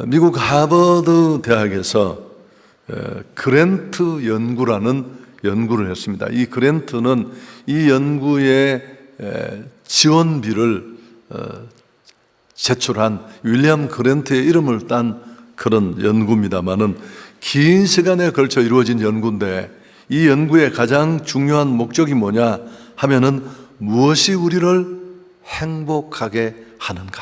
미국 하버드 대학에서 그랜트 연구라는 연구를 했습니다. 이 그랜트는 이 연구의 지원비를 제출한 윌리엄 그랜트의 이름을 딴 그런 연구입니다만은 긴 시간에 걸쳐 이루어진 연구인데 이 연구의 가장 중요한 목적이 뭐냐 하면은 무엇이 우리를 행복하게 하는가.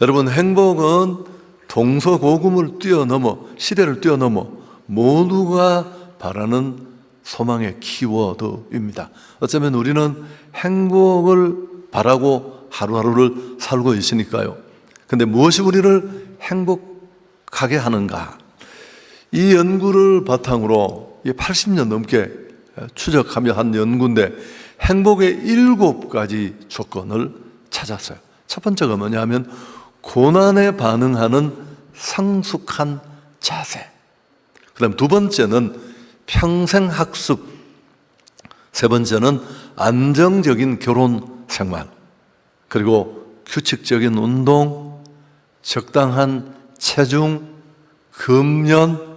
여러분, 행복은 동서고금을 뛰어넘어, 시대를 뛰어넘어 모두가 바라는 소망의 키워드입니다. 어쩌면 우리는 행복을 바라고 하루하루를 살고 있으니까요. 근데 무엇이 우리를 행복하게 하는가? 이 연구를 바탕으로 80년 넘게 추적하며 한 연구인데 행복의 7가지 조건을 찾았어요. 첫 번째가 뭐냐 하면 고난에 반응하는 성숙한 자세. 그 다음 두 번째는 평생 학습. 세 번째는 안정적인 결혼 생활. 그리고 규칙적인 운동, 적당한 체중, 금연,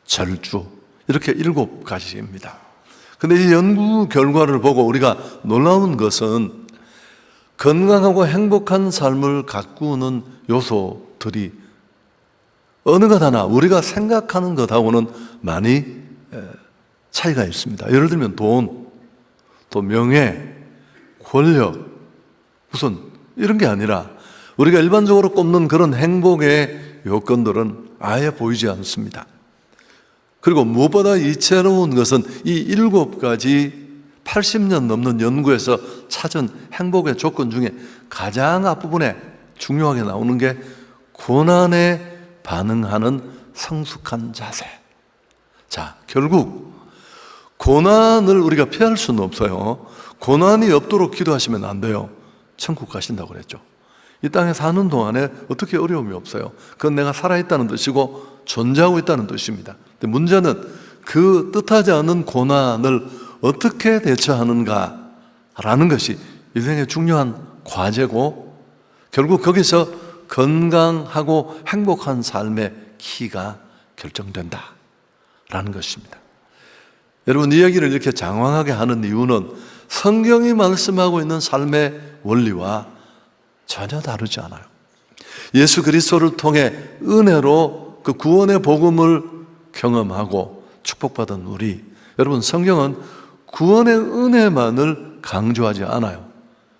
절주. 이렇게 7가지입니다. 근데 이 연구 결과를 보고 우리가 놀라운 것은 건강하고 행복한 삶을 가꾸는 요소들이 어느 것 하나 우리가 생각하는 것하고는 많이 차이가 있습니다. 예를 들면 돈, 또 명예, 권력, 우선 이런 게 아니라 우리가 일반적으로 꼽는 그런 행복의 요건들은 아예 보이지 않습니다. 그리고 무엇보다 이채로운 것은 이 7가지 80년 넘는 연구에서 찾은 행복의 조건 중에 가장 앞부분에 중요하게 나오는 게 고난에 반응하는 성숙한 자세. 자, 결국 고난을 우리가 피할 수는 없어요. 고난이 없도록 기도하시면 안 돼요. 천국 가신다고 그랬죠. 이 땅에 사는 동안에 어떻게 어려움이 없어요. 그건 내가 살아있다는 뜻이고 존재하고 있다는 뜻입니다. 근데 문제는 그 뜻하지 않은 고난을 어떻게 대처하는가라는 것이 인생의 중요한 과제고 결국 거기서 건강하고 행복한 삶의 키가 결정된다라는 것입니다. 여러분, 이 이야기를 이렇게 장황하게 하는 이유는 성경이 말씀하고 있는 삶의 원리와 전혀 다르지 않아요. 예수 그리스도를 통해 은혜로 그 구원의 복음을 경험하고 축복받은 우리, 여러분, 성경은 구원의 은혜만을 강조하지 않아요.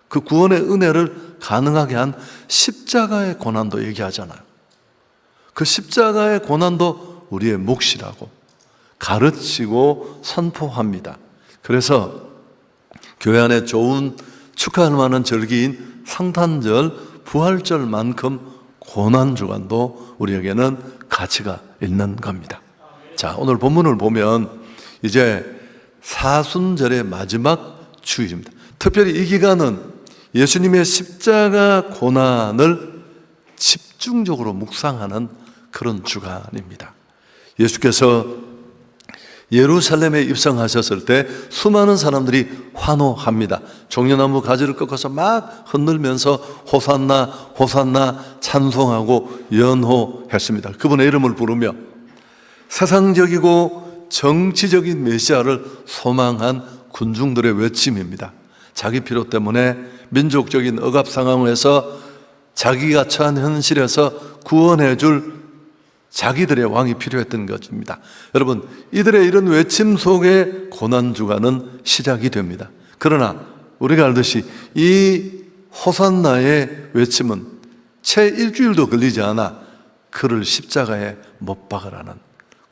그 구원의 은혜를 가능하게 한 십자가의 고난도 얘기하잖아요. 그 십자가의 고난도 우리의 몫이라고 가르치고 선포합니다. 그래서 교회 안에 좋은 축하할 만한 절기인 성탄절, 부활절만큼 고난주간도 우리에게는 가치가 있는 겁니다. 자, 오늘 본문을 보면 이제 사순절의 마지막 주일입니다. 특별히 이 기간은 예수님의 십자가 고난을 집중적으로 묵상하는 그런 주간입니다. 예수께서 예루살렘에 입성하셨을 때 수많은 사람들이 환호합니다. 종려나무 가지를 꺾어서 막 흔들면서 호산나 호산나 찬송하고 연호했습니다. 그분의 이름을 부르며 세상적이고 정치적인 메시아를 소망한 군중들의 외침입니다. 자기 필요 때문에 민족적인 억압 상황에서 자기가 처한 현실에서 구원해 줄 자기들의 왕이 필요했던 것입니다. 여러분, 이들의 이런 외침 속에 고난주간은 시작이 됩니다. 그러나 우리가 알듯이 이 호산나의 외침은 채 일주일도 걸리지 않아 그를 십자가에 못 박으라는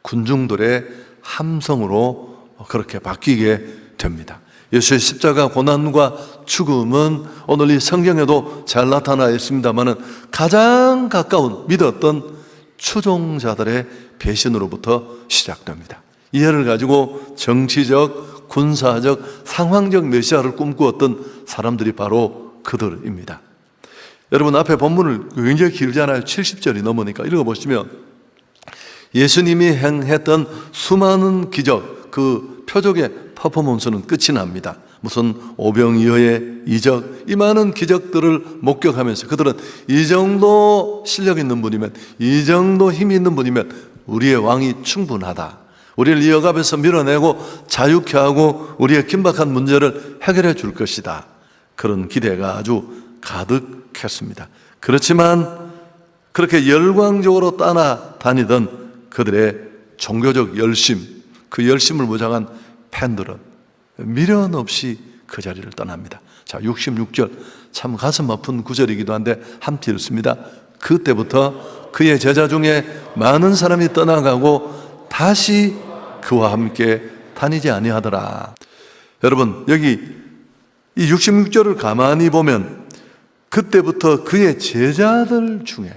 군중들의 함성으로 그렇게 바뀌게 됩니다. 예수의 십자가 고난과 죽음은 오늘 이 성경에도 잘 나타나 있습니다만은 가장 가까운 믿었던 추종자들의 배신으로부터 시작됩니다. 이해를 가지고 정치적, 군사적, 상황적 메시아를 꿈꾸었던 사람들이 바로 그들입니다. 여러분, 앞에 본문을 굉장히 길잖아요. 70절이 넘으니까 읽어보시면 예수님이 행했던 수많은 기적, 그 표적의 퍼포먼스는 끝이 납니다. 무슨 오병이어의 이적, 이 많은 기적들을 목격하면서 그들은 이 정도 실력 있는 분이면, 이 정도 힘이 있는 분이면 우리의 왕이 충분하다, 우리를 이 억압에서 밀어내고 자유케 하고 우리의 긴박한 문제를 해결해 줄 것이다, 그런 기대가 아주 가득했습니다. 그렇지만 그렇게 열광적으로 따라다니던 그들의 종교적 열심, 그 열심을 무장한 팬들은 미련 없이 그 자리를 떠납니다. 자, 66절 참 가슴 아픈 구절이기도 한데 함께 읽습니다. 그때부터 그의 제자 중에 많은 사람이 떠나가고 다시 그와 함께 다니지 아니하더라. 여러분, 여기 이 66절을 가만히 보면 그때부터 그의 제자들 중에,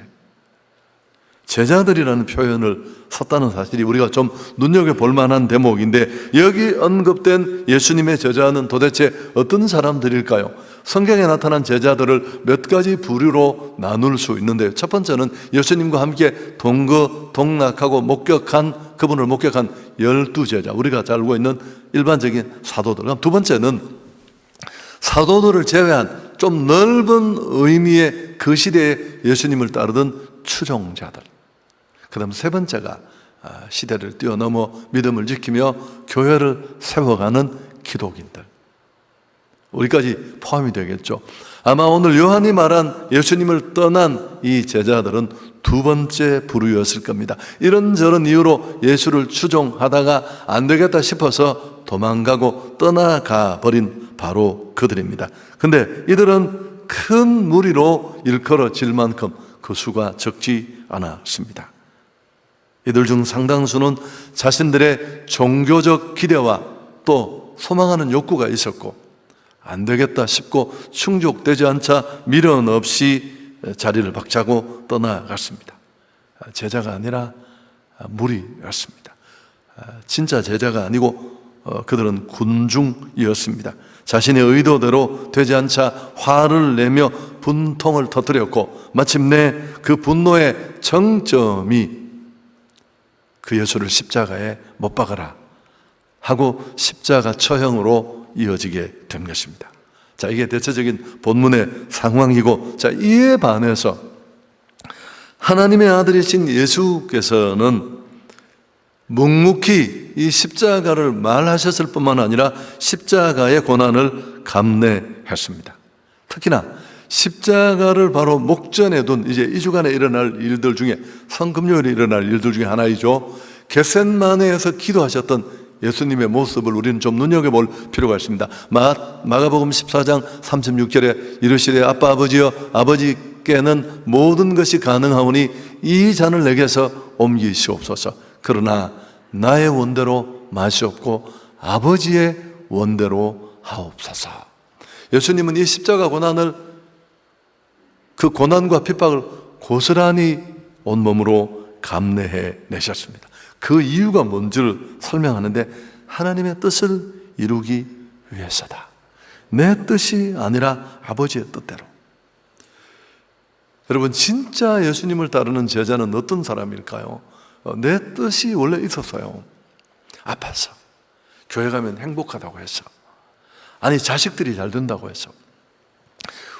제자들이라는 표현을 썼다는 사실이 우리가 좀 눈여겨볼 만한 대목인데, 여기 언급된 예수님의 제자는 도대체 어떤 사람들일까요? 성경에 나타난 제자들을 몇 가지 부류로 나눌 수 있는데요. 첫 번째는 예수님과 함께 동락하고 그분을 목격한 12제자, 우리가 잘 알고 있는 일반적인 사도들. 두 번째는 사도들을 제외한 좀 넓은 의미의 그 시대에 예수님을 따르던 추종자들. 그 다음 세 번째가 시대를 뛰어넘어 믿음을 지키며 교회를 세워가는 기독인들, 우리까지 포함이 되겠죠. 아마 오늘 요한이 말한 예수님을 떠난 이 제자들은 두 번째 부류였을 겁니다. 이런저런 이유로 예수를 추종하다가 안 되겠다 싶어서 도망가고 떠나가 버린 바로 그들입니다. 근데 이들은 큰 무리로 일컬어질 만큼 그 수가 적지 않았습니다. 이들 중 상당수는 자신들의 종교적 기대와 또 소망하는 욕구가 있었고, 안 되겠다 싶고 충족되지 않자 미련 없이 자리를 박차고 떠나갔습니다. 제자가 아니라 무리였습니다. 진짜 제자가 아니고 그들은 군중이었습니다. 자신의 의도대로 되지 않자 화를 내며 분통을 터뜨렸고, 마침내 그 분노의 정점이 그 예수를 십자가에 못 박아라 하고 십자가 처형으로 이어지게 된 것입니다. 자, 이게 대체적인 본문의 상황이고, 자, 이에 반해서 하나님의 아들이신 예수께서는 묵묵히 이 십자가를 말하셨을 뿐만 아니라 십자가의 고난을 감내했습니다. 특히나 십자가를 바로 목전에 둔 이제 이 주간에 일어날 일들 중에, 성금요일에 일어날 일들 중에 하나이죠. 겟셋마네에서 기도하셨던 예수님의 모습을 우리는 좀 눈여겨볼 필요가 있습니다. 마가복음 14장 36절에 이르시되 아빠 아버지여, 아버지께는 모든 것이 가능하오니 이 잔을 내게서 옮기시옵소서. 그러나 나의 원대로 마시옵고 아버지의 원대로 하옵소서. 예수님은 이 십자가 고난을, 그 고난과 핍박을 고스란히 온몸으로 감내해 내셨습니다. 그 이유가 뭔지를 설명하는데, 하나님의 뜻을 이루기 위해서다. 내 뜻이 아니라 아버지의 뜻대로. 여러분, 진짜 예수님을 따르는 제자는 어떤 사람일까요? 내 뜻이 원래 있었어요. 아파서, 교회 가면 행복하다고 해서, 아니 자식들이 잘 된다고 해서.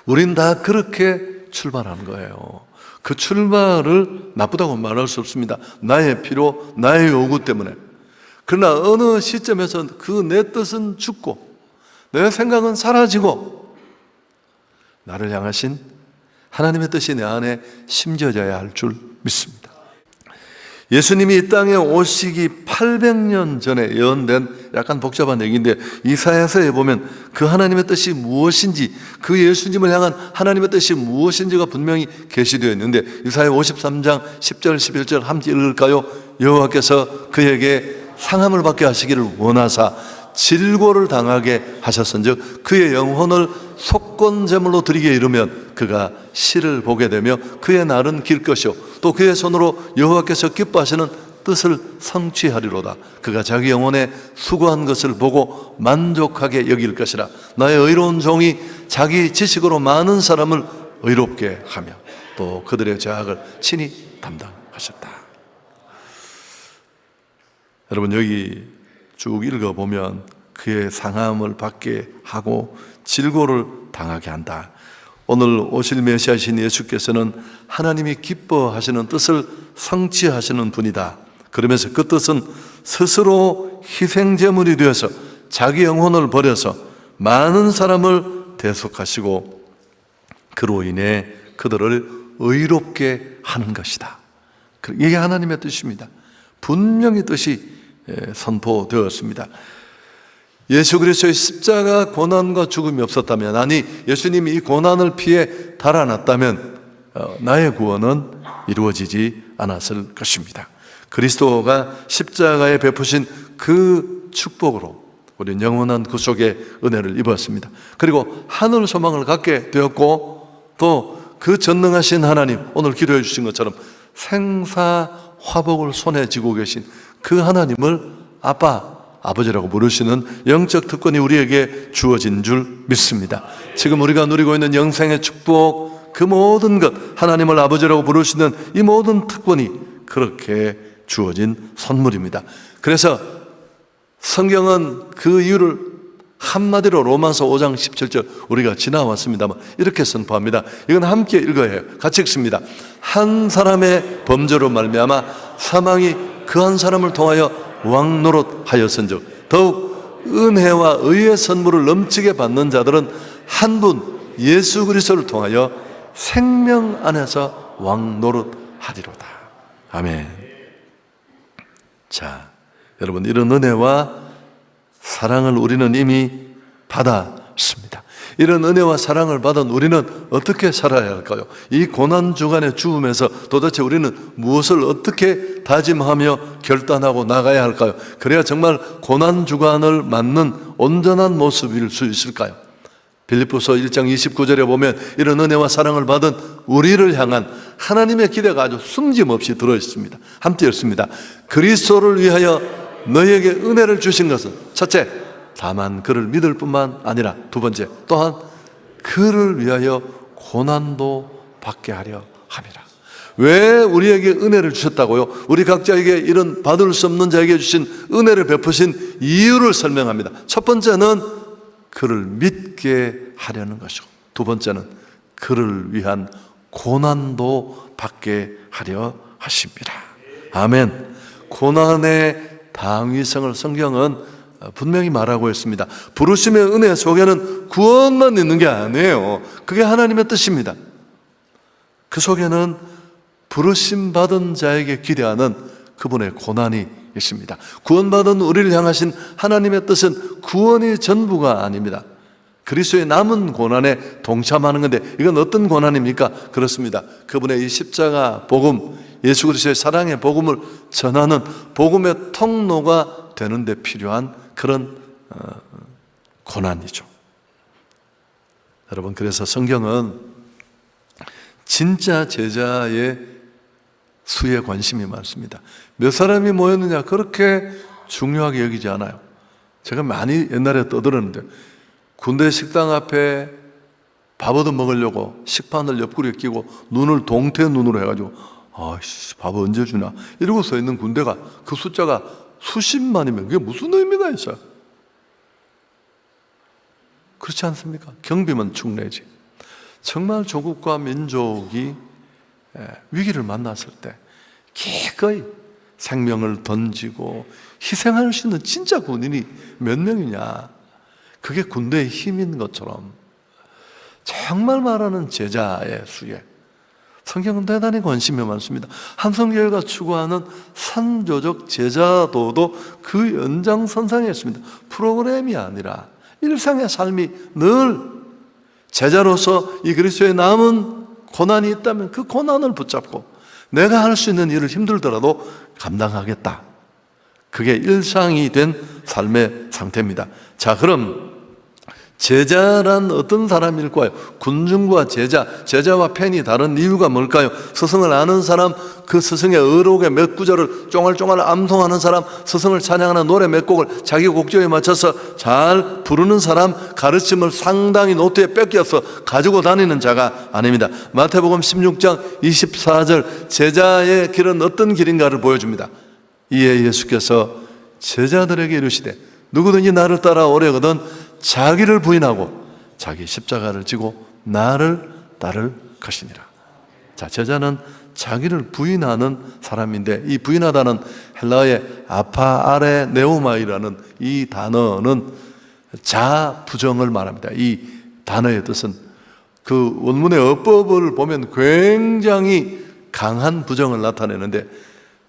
우린 다 그렇게 출발하는 거예요. 그 출발을 나쁘다고 말할 수 없습니다. 나의 필요, 나의 요구 때문에. 그러나 어느 시점에서 그 내 뜻은 죽고 내 생각은 사라지고 나를 향하신 하나님의 뜻이 내 안에 심겨져야 할 줄 믿습니다. 예수님이 이 땅에 오시기 800년 전에 예언된 약간 복잡한 얘기인데, 이사야서에 보면 그 하나님의 뜻이 무엇인지, 그 예수님을 향한 하나님의 뜻이 무엇인지가 분명히 계시되어 있는데, 이사야 53장 10절 11절 함께 읽을까요? 여호와께서 그에게 상함을 받게 하시기를 원하사 질고를 당하게 하셨은즉 그의 영혼을 속건제물로 드리게 이르면 그가 시를 보게 되며 그의 날은 길 것이요 또 그의 손으로 여호와께서 기뻐하시는 뜻을 성취하리로다. 그가 자기 영혼에 수고한 것을 보고 만족하게 여길 것이라. 나의 의로운 종이 자기 지식으로 많은 사람을 의롭게 하며 또 그들의 죄악을 친히 담당하셨다. 여러분, 여기 쭉 읽어보면 그의 상함을 받게 하고 질고를 당하게 한다. 오늘 오실 메시아신 예수께서는 하나님이 기뻐하시는 뜻을 성취하시는 분이다. 그러면서 그 뜻은 스스로 희생제물이 되어서 자기 영혼을 버려서 많은 사람을 대속하시고 그로 인해 그들을 의롭게 하는 것이다. 이게 하나님의 뜻입니다. 분명히 뜻이 선포되었습니다. 예수 그리스도의 십자가 고난과 죽음이 없었다면, 아니 예수님이 이 고난을 피해 달아났다면 나의 구원은 이루어지지 않았을 것입니다. 그리스도가 십자가에 베푸신 그 축복으로 우리는 영원한 구속의 은혜를 입었습니다. 그리고 하늘 소망을 갖게 되었고, 또 그 전능하신 하나님, 오늘 기도해 주신 것처럼 생사화복을 손에 쥐고 계신 그 하나님을 아버지라고 부르시는 영적 특권이 우리에게 주어진 줄 믿습니다. 지금 우리가 누리고 있는 영생의 축복, 그 모든 것, 하나님을 아버지라고 부르시는 이 모든 특권이 그렇게 주어진 선물입니다. 그래서 성경은 그 이유를 한마디로 로마서 5장 17절 우리가 지나왔습니다만 이렇게 선포합니다. 이건 함께 읽어야 해요. 같이 읽습니다. 한 사람의 범죄로 말미암아 사망이 그 한 사람을 통하여 왕노릇하였은즉 더욱 은혜와 의의 선물을 넘치게 받는 자들은 한 분 예수 그리스도를 통하여 생명 안에서 왕노릇하리로다. 아멘. 자, 여러분, 이런 은혜와 사랑을 우리는 이미 받았습니다. 이런 은혜와 사랑을 받은 우리는 어떻게 살아야 할까요? 이 고난주간의 죽음에서 도대체 우리는 무엇을 어떻게 다짐하며 결단하고 나가야 할까요? 그래야 정말 고난주간을 맞는 온전한 모습일 수 있을까요? 빌립보서 1장 29절에 보면 이런 은혜와 사랑을 받은 우리를 향한 하나님의 기대가 아주 숨김없이 들어있습니다. 함께 읽습니다. 그리스도를 위하여 너희에게 은혜를 주신 것은 첫째, 다만 그를 믿을 뿐만 아니라 두 번째, 또한 그를 위하여 고난도 받게 하려 함이라. 왜 우리에게 은혜를 주셨다고요? 우리 각자에게 이런 받을 수 없는 자에게 주신 은혜를 베푸신 이유를 설명합니다. 첫 번째는 그를 믿게 하려는 것이고, 두 번째는 그를 위한 고난도 받게 하려 하십니다. 아멘. 고난의 당위성을 성경은 분명히 말하고 있습니다. 부르심의 은혜 속에는 구원만 있는 게 아니에요. 그게 하나님의 뜻입니다. 그 속에는 부르심 받은 자에게 기대하는 그분의 고난이 있습니다. 구원받은 우리를 향하신 하나님의 뜻은 구원이 전부가 아닙니다. 그리스도의 남은 고난에 동참하는 건데, 이건 어떤 고난입니까? 그렇습니다. 그분의 이 십자가 복음, 예수 그리스도의 사랑의 복음을 전하는 복음의 통로가 되는 데 필요한 그런 고난이죠. 여러분, 그래서 성경은 진짜 제자의 수에 관심이 많습니다. 몇 사람이 모였느냐 그렇게 중요하게 여기지 않아요. 제가 많이 옛날에 떠들었는데, 군대 식당 앞에 밥 얻어 먹으려고 식판을 옆구리에 끼고 눈을 동태 눈으로 해가지고 아이씨, 밥 언제 주나 이러고 서 있는 군대가, 그 숫자가 수십만이면 그게 무슨 의미가 있어요? 그렇지 않습니까? 경비만 축내지. 정말 조국과 민족이 위기를 만났을 때 기꺼이 생명을 던지고 희생할 수 있는 진짜 군인이 몇 명이냐, 그게 군대의 힘인 것처럼 정말 말하는 제자의 수에 성경은 대단히 관심이 많습니다. 한성교회가 추구하는 산조적 제자도도 그 연장선상에 있습니다. 프로그램이 아니라 일상의 삶이 늘 제자로서 이 그리스도의 남은 고난이 있다면 그 고난을 붙잡고 내가 할 수 있는 일을 힘들더라도 감당하겠다. 그게 일상이 된 삶의 상태입니다. 자, 그럼 제자란 어떤 사람일까요? 군중과 제자와 팬이 다른 이유가 뭘까요? 스승을 아는 사람, 그 스승의 의록의 몇 구절을 쫑알쫑알 암송하는 사람, 스승을 찬양하는 노래 몇 곡을 자기 곡조에 맞춰서 잘 부르는 사람, 가르침을 상당히 노트에 뺏겨서 가지고 다니는 자가 아닙니다. 마태복음 16장 24절, 제자의 길은 어떤 길인가를 보여줍니다. 이에 예수께서 제자들에게 이르시되 누구든지 나를 따라오려거든 자기를 부인하고 자기 십자가를 지고 나를 따를 것이니라. 자, 제자는 자기를 부인하는 사람인데, 이 부인하다는 헬라어의 아파아레 네오마이라는 이 단어는 자부정을 말합니다. 이 단어의 뜻은 그 원문의 어법을 보면 굉장히 강한 부정을 나타내는데,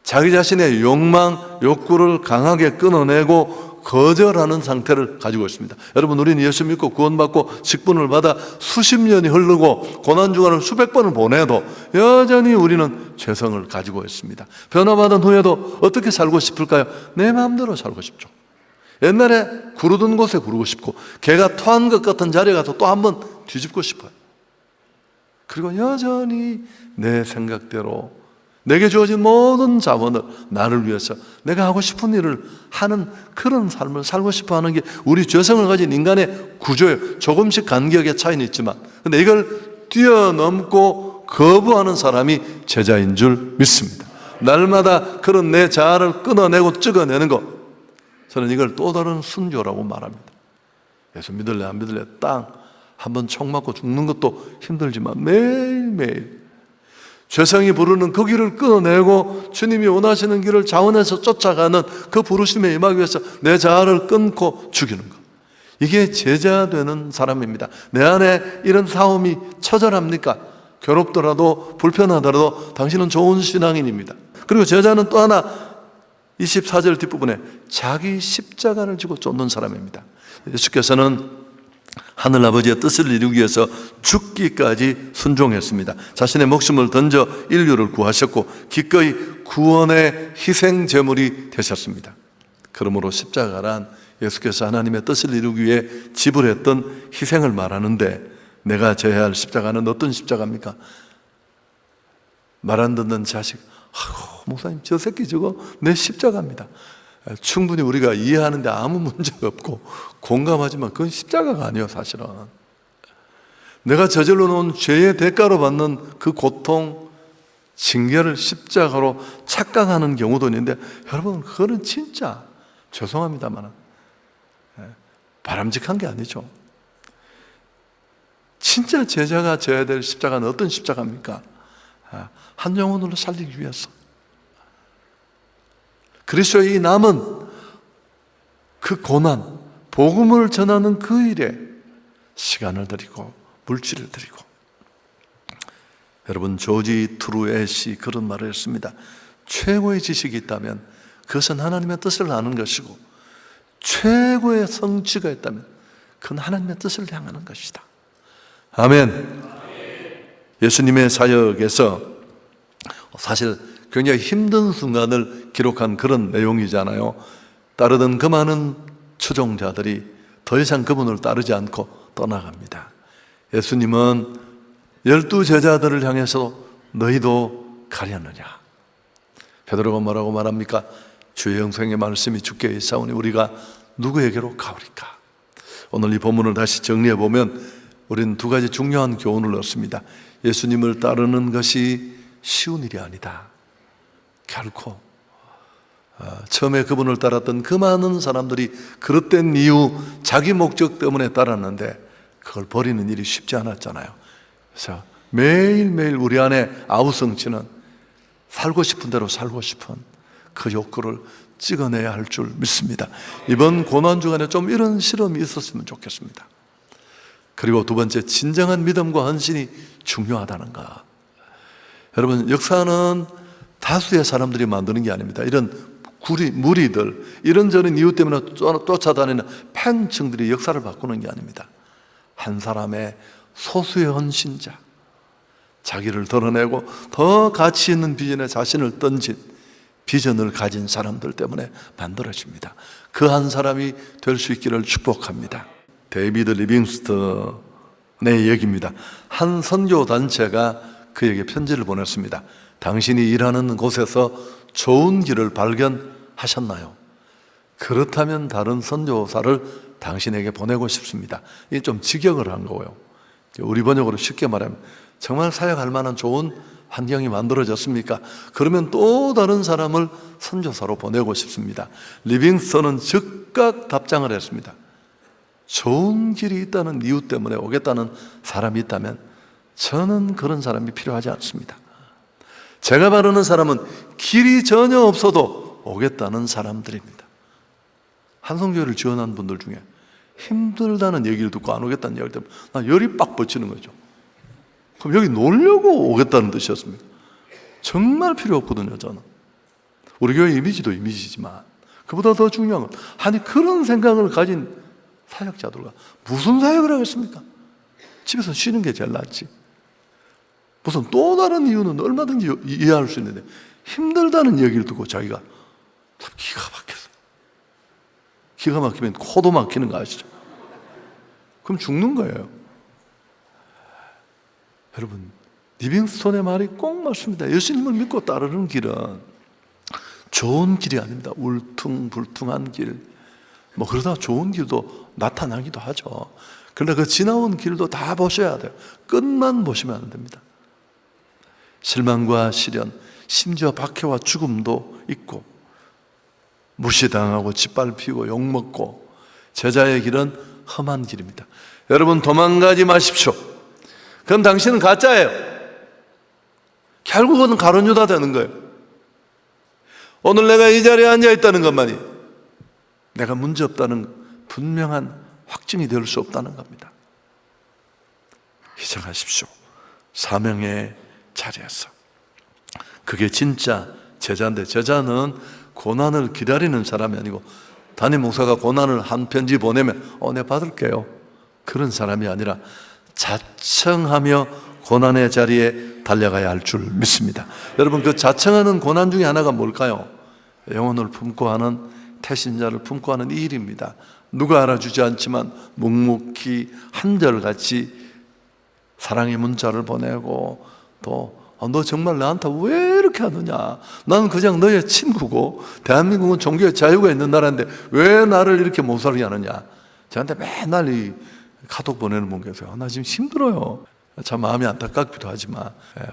자기 자신의 욕망, 욕구를 강하게 끊어내고 거절하는 상태를 가지고 있습니다. 여러분, 우리는 예수 믿고 구원받고 직분을 받아 수십 년이 흐르고 고난주간을 수백 번을 보내도 여전히 우리는 죄성을 가지고 있습니다. 변화받은 후에도 어떻게 살고 싶을까요? 내 마음대로 살고 싶죠. 옛날에 구르던 곳에 구르고 싶고, 개가 토한 것 같은 자리에 가서 또 한번 뒤집고 싶어요. 그리고 여전히 내 생각대로 내게 주어진 모든 자원을 나를 위해서 내가 하고 싶은 일을 하는 그런 삶을 살고 싶어 하는 게 우리 죄성을 가진 인간의 구조예요. 조금씩 간격의 차이는 있지만, 근데 이걸 뛰어넘고 거부하는 사람이 제자인 줄 믿습니다. 날마다 그런 내 자아를 끊어내고 찍어내는 것, 저는 이걸 또 다른 순교라고 말합니다. 예수 믿을래 안 믿을래 땅 한번 총 맞고 죽는 것도 힘들지만 매일매일 죄성이 부르는 그 길을 끊어내고 주님이 원하시는 길을 자원해서 쫓아가는 그 부르심에 임하기 위해서 내 자아를 끊고 죽이는 것, 이게 제자 되는 사람입니다. 내 안에 이런 싸움이 처절합니까? 괴롭더라도 불편하더라도 당신은 좋은 신앙인입니다. 그리고 제자는 또 하나 24절 뒷부분에 자기 십자가를 지고 쫓는 사람입니다. 예수께서는 하늘아버지의 뜻을 이루기 위해서 죽기까지 순종했습니다. 자신의 목숨을 던져 인류를 구하셨고 기꺼이 구원의 희생 제물이 되셨습니다. 그러므로 십자가란 예수께서 하나님의 뜻을 이루기 위해 지불했던 희생을 말하는데, 내가 져야 할 십자가는 어떤 십자가입니까? 말 안 듣는 자식, 목사님 저 새끼 저거 내 십자가입니다. 충분히 우리가 이해하는데 아무 문제가 없고 공감하지만 그건 십자가가 아니에요. 사실은 내가 저질러 놓은 죄의 대가로 받는 그 고통, 징계를 십자가로 착각하는 경우도 있는데, 여러분 그거는 진짜 죄송합니다만 바람직한 게 아니죠. 진짜 제자가 져야 될 십자가는 어떤 십자가입니까? 한 영혼으로 살리기 위해서 그리스도의 남은 그 고난, 복음을 전하는 그 일에 시간을 들이고 물질을 들이고. 여러분, 조지 트루엣이 그런 말을 했습니다. 최고의 지식이 있다면 그것은 하나님의 뜻을 아는 것이고, 최고의 성취가 있다면 그건 하나님의 뜻을 향하는 것이다. 아멘. 예수님의 사역에서 사실 굉장히 힘든 순간을 기록한 그런 내용이잖아요. 따르던 그 많은 추종자들이 더 이상 그분을 따르지 않고 떠나갑니다. 예수님은 12 제자들을 향해서 너희도 가려느냐? 베드로가 뭐라고 말합니까? 주의 영생의 말씀이 주께 있사오니 우리가 누구에게로 가오리까? 오늘 이 본문을 다시 정리해 보면 우리는 두 가지 중요한 교훈을 얻습니다. 예수님을 따르는 것이 쉬운 일이 아니다. 결코 처음에 그분을 따랐던 그 많은 사람들이 그릇된 이유, 자기 목적 때문에 따랐는데 그걸 버리는 일이 쉽지 않았잖아요. 그래서 매일매일 우리 안에 아우성치는 살고 싶은 대로 살고 싶은 그 욕구를 찍어내야 할 줄 믿습니다. 이번 고난주간에 좀 이런 실험이 있었으면 좋겠습니다. 그리고 두 번째, 진정한 믿음과 헌신이 중요하다는 것. 여러분, 역사는 다수의 사람들이 만드는 게 아닙니다. 이런 무리들, 이런저런 이유 때문에 쫓아다니는 팬층들이 역사를 바꾸는 게 아닙니다. 한 사람의 소수의 헌신자, 자기를 드러내고 더 가치 있는 비전에 자신을 던진, 비전을 가진 사람들 때문에 만들어집니다. 그 한 사람이 될 수 있기를 축복합니다. 데이비드 리빙스턴의 얘기입니다. 한 선교단체가 그에게 편지를 보냈습니다. 당신이 일하는 곳에서 좋은 길을 발견하셨나요? 그렇다면 다른 선교사를 당신에게 보내고 싶습니다. 이게 좀 직역을 한 거고요. 우리 번역으로 쉽게 말하면 정말 사역할 만한 좋은 환경이 만들어졌습니까? 그러면 또 다른 사람을 선교사로 보내고 싶습니다. 리빙스턴은 즉 즉각 답장을 했습니다. 좋은 길이 있다는 이유 때문에 오겠다는 사람이 있다면 저는 그런 사람이 필요하지 않습니다. 제가 바르는 사람은 길이 전혀 없어도 오겠다는 사람들입니다. 한성교회를 지원한 분들 중에 힘들다는 얘기를 듣고 안 오겠다는 얘기를 때문에 나 열이 빡 뻗치는 거죠. 그럼 여기 놀려고 오겠다는 뜻이었습니다. 정말 필요 없거든요, 저는. 우리 교회 이미지도 이미지지만 그보다 더 중요한 건, 아니 그런 생각을 가진 사역자들과 무슨 사역을 하겠습니까? 집에서 쉬는 게 제일 낫지. 무슨 또 다른 이유는 얼마든지 이해할 수 있는데 힘들다는 얘기를 듣고 자기가 참 기가 막혔어요. 기가 막히면 코도 막히는 거 아시죠? 그럼 죽는 거예요. 여러분, 리빙스톤의 말이 꼭 맞습니다. 예수님을 믿고 따르는 길은 좋은 길이 아닙니다. 울퉁불퉁한 길. 뭐 그러다 좋은 길도 나타나기도 하죠. 그러나 그 지나온 길도 다 보셔야 돼요. 끝만 보시면 안 됩니다. 실망과 시련, 심지어 박해와 죽음도 있고, 무시당하고 짓밟히고 욕먹고, 제자의 길은 험한 길입니다. 여러분, 도망가지 마십시오. 그럼 당신은 가짜예요. 결국은 가룟 유다 되는 거예요. 오늘 내가 이 자리에 앉아 있다는 것만이 내가 문제 없다는 분명한 확증이 될 수 없다는 겁니다. 희생하십시오. 사명의 자리에서. 그게 진짜 제자인데, 제자는 고난을 기다리는 사람이 아니고 담임 목사가 고난을 한 편지 보내면 내 받을게요, 그런 사람이 아니라 자청하며 고난의 자리에 달려가야 할 줄 믿습니다. 여러분, 그 자청하는 고난 중에 하나가 뭘까요? 영혼을 품고 하는, 태신자를 품고 하는 이 일입니다. 누가 알아주지 않지만 묵묵히 한결같이 사랑의 문자를 보내고, 또 너 정말 나한테 왜 이렇게 하느냐, 나는 그냥 너의 친구고 대한민국은 종교의 자유가 있는 나라인데 왜 나를 이렇게 못살게 하느냐. 저한테 맨날 이 카톡 보내는 분 계세요. 나 지금 힘들어요. 참 마음이 안타깝기도 하지만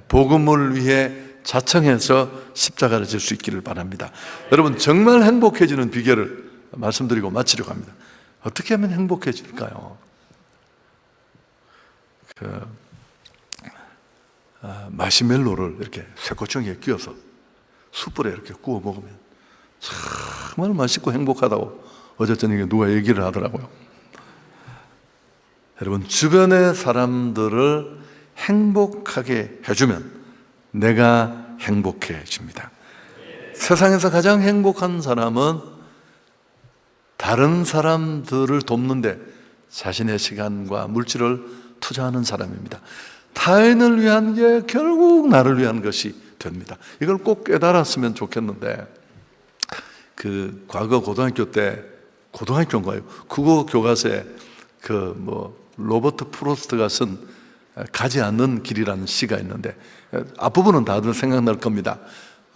복음을 위해 자청해서 십자가를 질 수 있기를 바랍니다. 여러분, 정말 행복해지는 비결을 말씀드리고 마치려고 합니다. 어떻게 하면 행복해질까요? 마시멜로를 이렇게 쇠고추기에 끼워서 숯불에 이렇게 구워 먹으면 정말 맛있고 행복하다고 어제 저녁에 누가 얘기를 하더라고요. 여러분, 주변의 사람들을 행복하게 해주면 내가 행복해집니다. 세상에서 가장 행복한 사람은 다른 사람들을 돕는데 자신의 시간과 물질을 투자하는 사람입니다. 타인을 위한 게 결국 나를 위한 것이 됩니다. 이걸 꼭 깨달았으면 좋겠는데, 과거 고등학교 때, 고등학교인가요? 국어 교과서에 로버트 프로스트가 쓴 가지 않는 길이라는 시가 있는데, 앞부분은 다들 생각날 겁니다.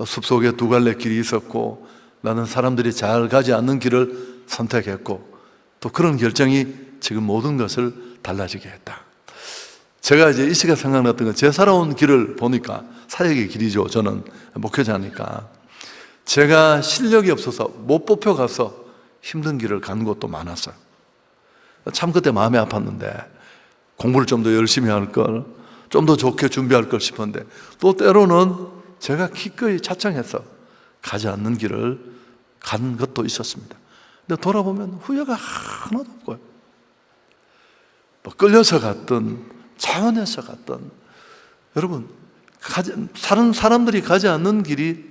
숲속에 두 갈래 길이 있었고 나는 사람들이 잘 가지 않는 길을 선택했고, 또 그런 결정이 지금 모든 것을 달라지게 했다. 제가 이제 이 시가 생각났던 건, 제 살아온 길을 보니까, 사역의 길이죠. 저는 목회자니까. 제가 실력이 없어서 못 뽑혀가서 힘든 길을 간 것도 많았어요. 참 그때 마음이 아팠는데, 공부를 좀 더 열심히 할 걸, 좀 더 좋게 준비할 걸 싶었는데, 또 때로는 제가 기꺼이 자청해서 가지 않는 길을 간 것도 있었습니다. 근데 돌아보면 후회가 하나도 없고요. 끌려서 갔든 자원해서 갔든, 여러분, 다른 사람들이 가지 않는 길이,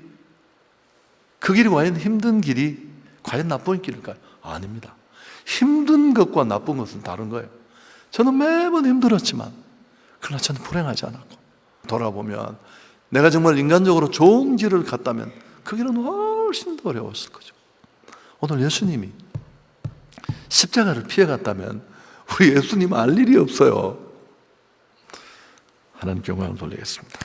그 길이 과연 힘든 길이 과연 나쁜 길일까요? 아닙니다. 힘든 것과 나쁜 것은 다른 거예요. 저는 매번 힘들었지만, 그러나 저는 불행하지 않았고, 돌아보면 내가 정말 인간적으로 좋은 길을 갔다면 그 길은 훨씬 더 어려웠을 거죠. 오늘 예수님이 십자가를 피해갔다면 우리 예수님 알 일이 없어요. 하나님께 영광을 돌리겠습니다.